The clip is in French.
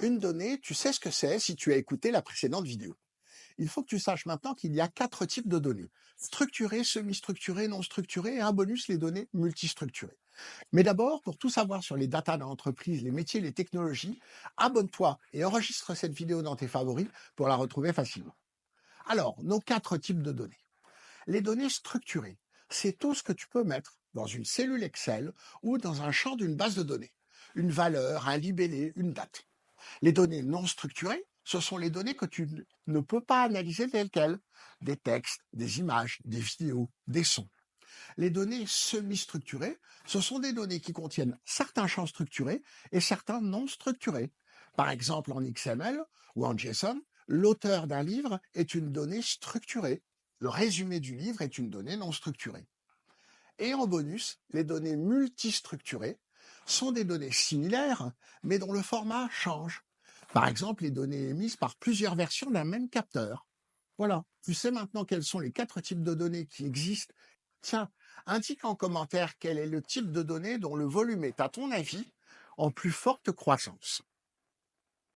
Une donnée, tu sais ce que c'est si tu as écouté la précédente vidéo. Il faut que tu saches maintenant qu'il y a quatre types de données. Structurées, semi-structurées, non structurées et un bonus, les données multistructurées. Mais d'abord, pour tout savoir sur les datas dans l'entreprise, les métiers, les technologies, abonne-toi et enregistre cette vidéo dans tes favoris pour la retrouver facilement. Alors, nos quatre types de données. Les données structurées, c'est tout ce que tu peux mettre dans une cellule Excel ou dans un champ d'une base de données. Une valeur, un libellé, une date. Les données non structurées, ce sont les données que tu ne peux pas analyser telles quelles. Des textes, des images, des vidéos, des sons. Les données semi-structurées, ce sont des données qui contiennent certains champs structurés et certains non structurés. Par exemple, en XML ou en JSON, l'auteur d'un livre est une donnée structurée. Le résumé du livre est une donnée non structurée. Et en bonus, les données multistructurées sont des données similaires, mais dont le format change. Par exemple, les données émises par plusieurs versions d'un même capteur. Voilà, tu sais maintenant quels sont les quatre types de données qui existent. Tiens, indique en commentaire quel est le type de données dont le volume est, à ton avis, en plus forte croissance.